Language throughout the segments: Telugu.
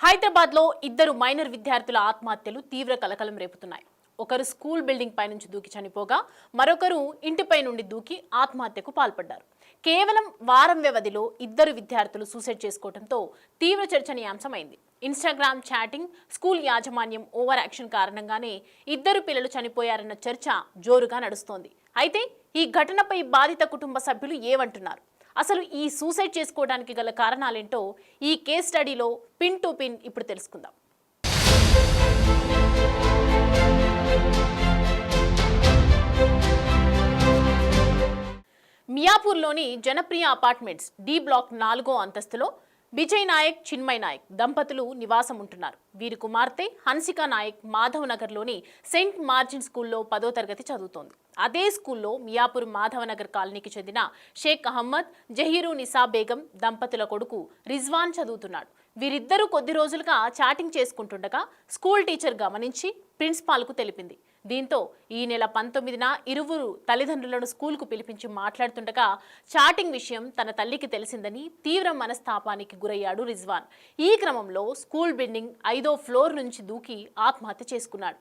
హైదరాబాద్ లో ఇద్దరు మైనర్ విద్యార్థుల ఆత్మహత్యలు తీవ్ర కలకలం రేపుతున్నాయి. ఒకరు స్కూల్ బిల్డింగ్ పై నుంచి దూకి చనిపోగా మరొకరు ఇంటిపై నుండి దూకి ఆత్మహత్యకు పాల్పడ్డారు. కేవలం వారం వ్యవధిలో ఇద్దరు విద్యార్థులు సూసైడ్ చేసుకోవడంతో తీవ్ర చర్చనీయాంశమైంది. ఇన్స్టాగ్రామ్ చాటింగ్, స్కూల్ యాజమాన్యం ఓవర్ యాక్షన్ కారణంగానే ఇద్దరు పిల్లలు చనిపోయారన్న చర్చ జోరుగా నడుస్తోంది. అయితే ఈ ఘటనపై బాధిత కుటుంబ సభ్యులు ఏమంటున్నారు? అసలు ఈ సూసైడ్ చేసుకోవడానికి గల కారణాలేంటో ఈ కేస్ స్టడీలో పిన్ టు పిన్ ఇప్పుడు తెలుసుకుందాం. మియాపూర్లోని జనప్రియ అపార్ట్మెంట్స్ డి బ్లాక్ 4వ అంతస్తులో విజయ్ నాయక్, చిన్మయ్ నాయక్ దంపతులు నివాసం ఉంటున్నారు. వీరి కుమార్తె హన్సిక నాయక్ మాధవ్ నగర్లోని సెయింట్ మార్జిన్ స్కూల్లో 10వ తరగతి చదువుతోంది. అదే స్కూల్లో మియాపూర్ మాధవనగర్ కాలనీకి చెందిన షేక్ అహ్మద్, జహీరు నిసా బేగం దంపతుల కొడుకు రిజ్వాన్ చదువుతున్నాడు. వీరిద్దరూ కొద్ది రోజులుగా చాటింగ్ చేసుకుంటుండగా స్కూల్ టీచర్ గమనించి ప్రిన్సిపాల్కు తెలిపింది. దీంతో ఈ నెల 19న ఇరువురు తల్లిదండ్రులను స్కూల్కు పిలిపించి మాట్లాడుతుండగా చాటింగ్ విషయం తన తల్లికి తెలిసిందని తీవ్ర మనస్తాపానికి గురయ్యాడు రిజ్వాన్. ఈ క్రమంలో స్కూల్ బిల్డింగ్ 5వ ఫ్లోర్ నుంచి దూకి ఆత్మహత్య చేసుకున్నాడు.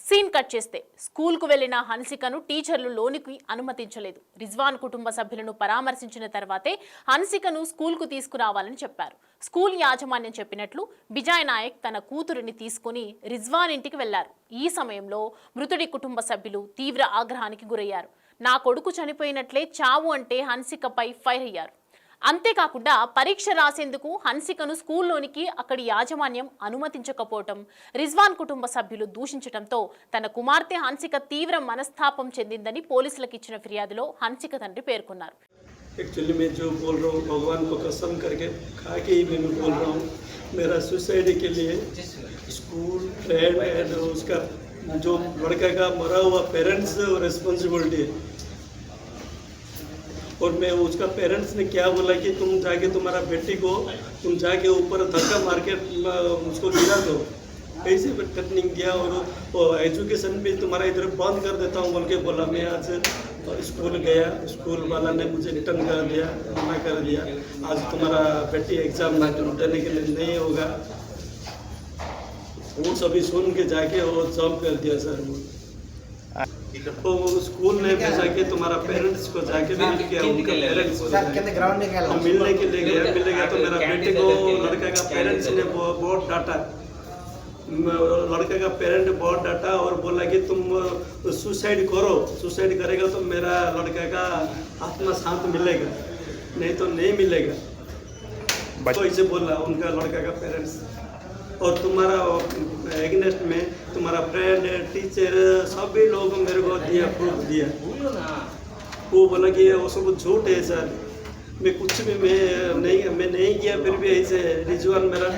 సీన్ కట్ చేస్తే స్కూల్కు వెళ్లిన హన్సికను టీచర్లు లోనికి అనుమతించలేదు. రిజ్వాన్ కుటుంబ సభ్యులను పరామర్శించిన తర్వాతే హన్సికను స్కూల్కు తీసుకురావాలని చెప్పారు. స్కూల్ యాజమాన్యం చెప్పినట్లు విజయ్ నాయక్ తన కూతురిని తీసుకుని రిజ్వాన్ ఇంటికి వెళ్లారు. ఈ సమయంలో మృతుడి కుటుంబ సభ్యులు తీవ్ర ఆగ్రహానికి గురయ్యారు. నా కొడుకు చనిపోయినట్లే చావు అంటే హన్సికపై ఫైర్ అయ్యారు. అంతేకాకుండా పరీక్ష రాసేందుకు హన్సికను స్కూల్లోనికి అక్కడి యాజమాన్యం అనుమతించకపోవటం, రిజ్వాన్ కుటుంబ సభ్యులు దూషించడంతో తన కుమార్తె హన్సిక తీవ్ర మనస్తాపం చెందిందని పోలీసులకు ఇచ్చిన ఫిర్యాదులో హన్సిక తండ్రి పేర్కొన్నారు. एक्चुअली मैं जो बोल रहा हूँ भगवान को कसम करके खा के ही मैं बोल रहा हूँ, मेरा सुसाइड के लिए स्कूल फ्रेंड एंड उसका जो लड़का का मरा हुआ पेरेंट्स रिस्पॉन्सिबिलिटी है. और मैं उसका पेरेंट्स ने क्या बोला कि तुम जाके तुम्हारा बेटी को तुम जाके ऊपर धक्का मार के उसको गिरा दो, ऐसे कटनिंग किया और एजुकेशन भी तुम्हारा इधर बंद कर देता हूँ बोल के बोला. मैं आज स्कूल गया, स्कूल वाला ने मुझे रिटर्न कर दिया, मना कर दिया. आज तुम्हारा बेटी एग्ज़ाम देने के लिए नहीं होगा. वो सभी सुन के जाके वो जॉब कर दिया सर. तो स्कूल ने भेजा कि तुम्हारा पेरेंट्स को जाके मिल के उनके पेरेंट्स को मिलने के लिए गया तो मेरा बेटे को लड़का का पेरेंट्स ने बहुत डांटा. लड़के का पेरेंट बहुत डांटा और बोला कि तुम सुसाइड करो, सुसाइड करेगा तो मेरा लड़का का आत्मा शांत मिलेगा, नहीं तो नहीं मिलेगा. तो इसे बोला उनका लड़का का पेरेंट्स. और तुम्हारा एग्नेस्ट में तुम्हारा फ्रेंड, टीचर, सभी लोग मेरे को दिया, प्रूफ दिया. वो बोला कि वो सब झूठ है सर, मैं कुछ भी मैं नहीं किया. फिर भी ऐसे रिजवान मेरा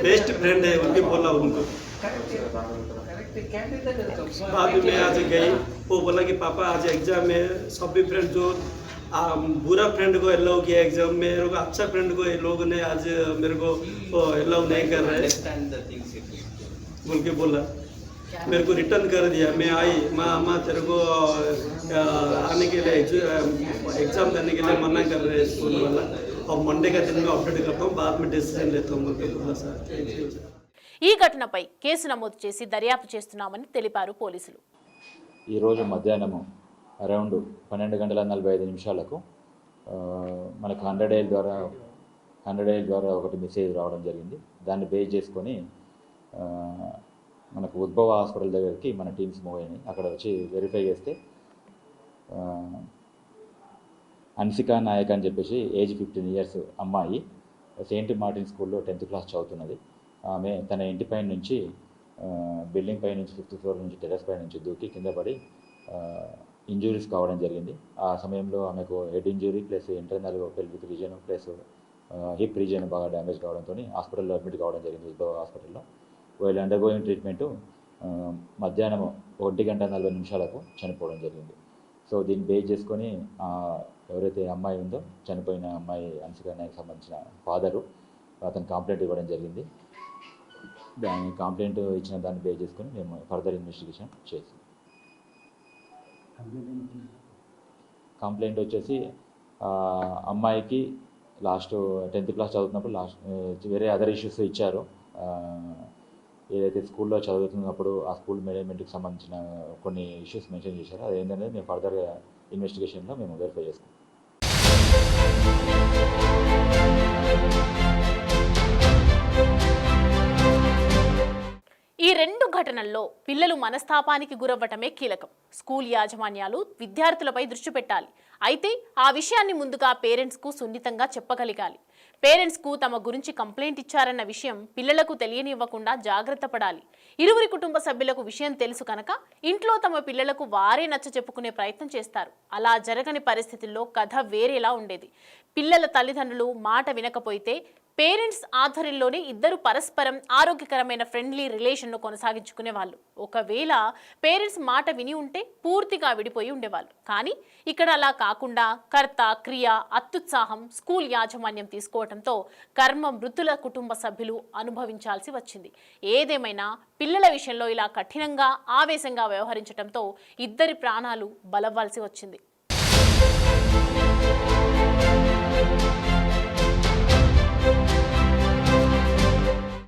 बेस्ट फ्रेंड है उनके बोला उनको. बाद में आज गई, वो बोला कि पापा आज एग्जाम है, सभी फ्रेंड जो बुरा फ्रेंड को अलाउ किया एग्जाम में, मेरे को अच्छा फ्रेंड को ये लोग ने आज मेरे को अलाउ नहीं कर रहे बोल के बोला. मेरे को रिटर्न कर दिया. मैं आई, माँ तेरे को आने के लिए एग्जाम देने के लिए मना कर रहे हैं स्कूल वाला, और मंडे का दिन में अपडेट करता हूँ, बाद में डिसीजन लेता हूँ बोल के बोला सर. ఈ ఘటనపై కేసు నమోదు చేసి దర్యాప్తు చేస్తున్నామని తెలిపారు పోలీసులు. ఈ రోజు మధ్యాహ్నము అరౌండ్ 12:45 మనకు 100 డైల్ ద్వారా ఒకటి మెసేజ్ రావడం జరిగింది. దాన్ని బేస్ చేసుకొని మనకు ఉద్భవ హాస్పిటల్ దగ్గరికి మన టీమ్స్ మూవ్ అయినాయి. అక్కడ వచ్చి వెరిఫై చేస్తే హన్సికా నాయక్ అని చెప్పేసి ఏజ్ 15 ఇయర్స్ అమ్మాయి, సెయింట్ మార్టిన్ స్కూల్లో 10th క్లాస్ చదువుతున్నది. ఆమె తన ఇంటి పైన నుంచి బిల్డింగ్ పై నుంచి 5th ఫ్లోర్ నుంచి టెర్రస్ పై నుంచి దూకి కింద పడి ఇంజురీస్ కావడం జరిగింది. ఆ సమయంలో ఆమెకు head injury plus internal pelvic region plus hip region బాగా డ్యామేజ్ కావడంతో హాస్పిటల్లో అడ్మిట్ కావడం జరిగింది, ఉద్భవ హాస్పిటల్లో. వీళ్ళు అండర్గోయింగ్ ట్రీట్మెంటు మధ్యాహ్నం 1:40 చనిపోవడం జరిగింది. సో దీన్ని బేస్ చేసుకొని ఎవరైతే అమ్మాయి ఉందో, చనిపోయిన అమ్మాయి హన్సికా నాయక్ సంబంధించిన ఫాదరు అతను కంప్లైంట్ ఇవ్వడం జరిగింది. దాని కంప్లైంట్ ఇచ్చిన దాన్ని బేస్ చేసుకొని మేము ఫర్దర్ ఇన్వెస్టిగేషన్ చేసి కంప్లైంట్ వచ్చేసి అమ్మాయికి లాస్ట్ 10th క్లాస్ చదువుతున్నప్పుడు వేరే అదర్ ఇష్యూస్ ఇచ్చారు. ఏదైతే స్కూల్లో చదువుతున్నప్పుడు ఆ స్కూల్ మేనేజ్మెంట్కి సంబంధించిన కొన్ని ఇష్యూస్ మెన్షన్ చేశారో అదేంటనేది మేము ఫర్దర్గా ఇన్వెస్టిగేషన్లో మేము వెరిఫై చేసుకుంటాం. ఈ రెండు ఘటనల్లో పిల్లలు మనస్తాపానికి గురవ్వటమే కీలకం. స్కూల్ యాజమాన్యాలు విద్యార్థులపై దృష్టి పెట్టాలి. అయితే ఆ విషయాన్ని ముందుగా పేరెంట్స్కు సున్నితంగా చెప్పగలగాలి. పేరెంట్స్కు తమ గురించి కంప్లైంట్ ఇచ్చారన్న విషయం పిల్లలకు తెలియనివ్వకుండా జాగ్రత్త పడాలి. ఇరువురి కుటుంబ సభ్యులకు విషయం తెలుసు కనుక ఇంట్లో తమ పిల్లలకు వారే నచ్చ చెప్పుకునే ప్రయత్నం చేస్తారు. అలా జరగని పరిస్థితుల్లో కథ వేరేలా ఉండేది. పిల్లల తల్లిదండ్రులు మాట వినకపోతే పేరెంట్స్ ఆధ్వర్యంలోనే ఇద్దరు పరస్పరం ఆరోగ్యకరమైన ఫ్రెండ్లీ రిలేషన్ను కొనసాగించుకునే వాళ్ళు. ఒకవేళ పేరెంట్స్ మాట విని ఉంటే పూర్తిగా విడిపోయి ఉండేవాళ్ళు. కానీ ఇక్కడ అలా కాకుండా కర్త క్రియ అత్యుత్సాహం స్కూల్ యాజమాన్యం తీసుకోవడంతో కర్మ మృతుల కుటుంబ సభ్యులు అనుభవించాల్సి వచ్చింది. ఏదేమైనా పిల్లల విషయంలో ఇలా కఠినంగా ఆవేశంగా వ్యవహరించడంతో ఇద్దరి ప్రాణాలు బలవ్వాల్సి వచ్చింది.